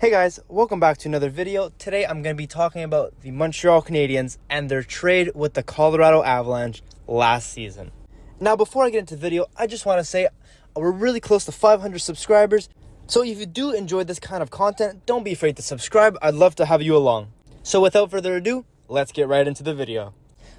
Hey guys, welcome back to another video. Today I'm going to be talking about the Montreal Canadiens and their trade with the Colorado Avalanche last season. Now before I get into the video, I just want to say we're really close to 500 subscribers. So if you do enjoy this kind of content, don't be afraid to subscribe. I'd love to have you along. So without further ado, let's get right into the video.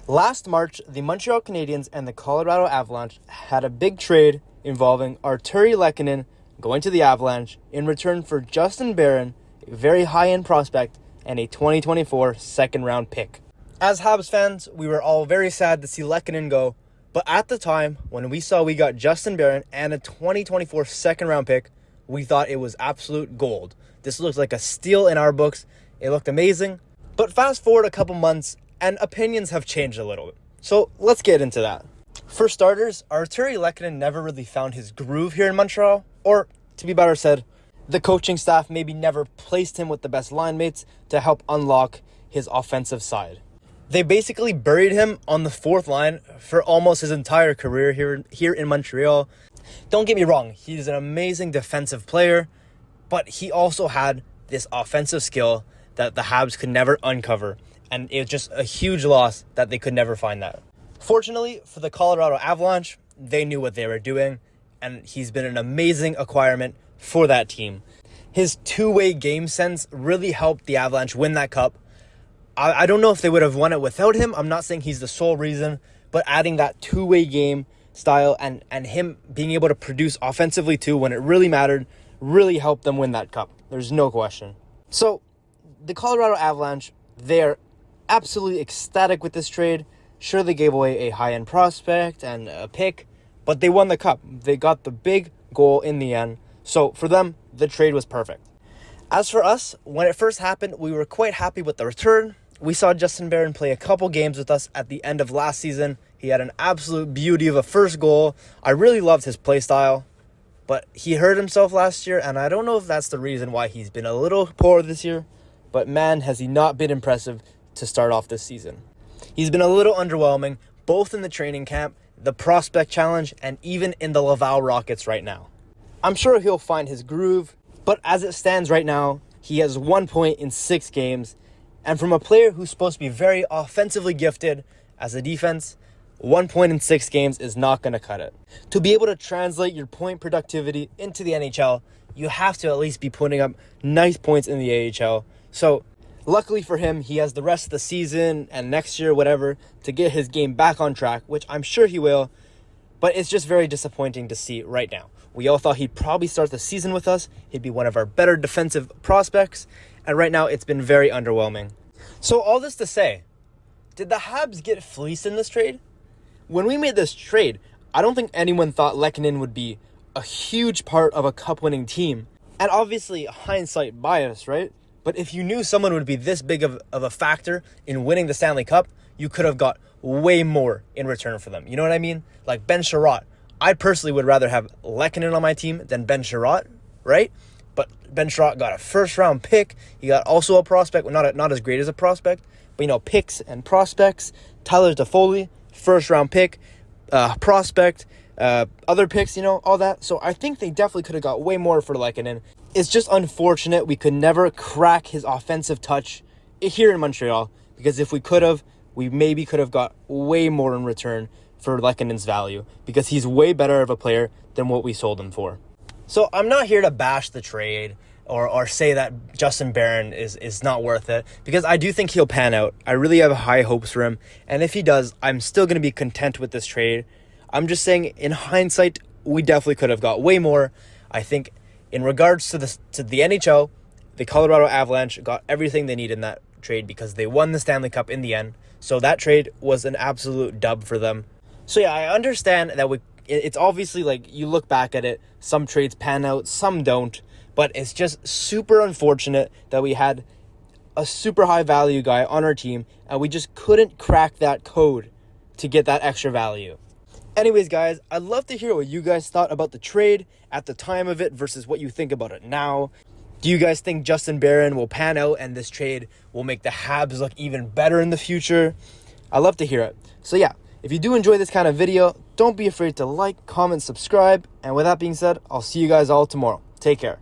Last March, the Montreal Canadiens and the Colorado Avalanche had a big trade involving Artturi Lehkonen going to the Avalanche in return for Justin Barron, a very high-end prospect, and a 2024 second-round pick. As Habs fans, we were all very sad to see Lehkonen go, but at the time, when we saw we got Justin Barron and a 2024 second-round pick, we thought it was absolute gold. This looks like a steal in our books. It looked amazing. But fast forward a couple months, and opinions have changed a little bit. So let's get into that. For starters, Artturi Lehkonen never really found his groove here in Montreal, or to be better said, the coaching staff maybe never placed him with the best line mates to help unlock his offensive side. They basically buried him on the fourth line for almost his entire career here in Montreal. Don't get me wrong, he's an amazing defensive player, but he also had this offensive skill that the Habs could never uncover, and it was just a huge loss that they could never find that. Fortunately for the Colorado Avalanche, they knew what they were doing, and he's been an amazing acquirement for that team. His two-way game sense really helped the Avalanche win that cup. I don't know if they would have won it without him. I'm not saying he's the sole reason, but adding that two-way game style and him being able to produce offensively too when it really mattered really helped them win that cup. There's no question. So the Colorado Avalanche, they're absolutely ecstatic with this trade. Sure, they gave away a high-end prospect and a pick, but they won the cup. They got the big goal in the end. So for them, the trade was perfect. As for us, when it first happened, we were quite happy with the return. We saw Justin Barron play a couple games with us at the end of last season. He had an absolute beauty of a first goal. I really loved his play style, but he hurt himself last year, and I don't know if that's the reason why he's been a little poor this year, but man, has he not been impressive to start off this season. He's been a little underwhelming, both in the training camp, the prospect challenge, and even in the Laval Rockets right now. I'm sure he'll find his groove, but as it stands right now, he has 1 point in 6 games, and from a player who's supposed to be very offensively gifted as a defense, 1 point in 6 games is not going to cut it. To be able to translate your point productivity into the NHL, you have to at least be putting up nice points in the AHL. So luckily for him, he has the rest of the season and next year, whatever, to get his game back on track, which I'm sure he will, but it's just very disappointing to see right now. We all thought he'd probably start the season with us. He'd be one of our better defensive prospects, and right now it's been very underwhelming. So all this to say, did the Habs get fleeced in this trade? When we made this trade, I don't think anyone thought Lehkonen would be a huge part of a cup-winning team. And obviously, hindsight bias, right? But if you knew someone would be this big of a factor in winning the Stanley Cup, you could have got way more in return for them. You know what I mean? Like Ben Sherratt. I personally would rather have Lehkonen on my team than Ben Sherratt, right? But Ben Sherratt got a first-round pick. He got also a prospect, well, not as great as a prospect, but, picks and prospects. Tyler Toffoli, first-round pick, prospect, other picks, all that. So I think they definitely could have got way more for Lehkonen. It's just unfortunate we could never crack his offensive touch here in Montreal, because if we could have, we maybe could have got way more in return for Lehkonen's value, because he's way better of a player than what we sold him for. So I'm not here to bash the trade or say that Justin Barron is not worth it, because I do think he'll pan out. I really have high hopes for him, and if he does, I'm still going to be content with this trade. I'm just saying, in hindsight, we definitely could have got way more. I think in regards to the NHL, the Colorado Avalanche got everything they need in that trade because they won the Stanley Cup in the end. So that trade was an absolute dub for them. So yeah, I understand that it's obviously like you look back at it, some trades pan out, some don't, but it's just super unfortunate that we had a super high value guy on our team and we just couldn't crack that code to get that extra value. Anyways, guys, I'd love to hear what you guys thought about the trade at the time of it versus what you think about it now. Do you guys think Justin Barron will pan out and this trade will make the Habs look even better in the future? I'd love to hear it. So yeah, if you do enjoy this kind of video, don't be afraid to like, comment, subscribe. And with that being said, I'll see you guys all tomorrow. Take care.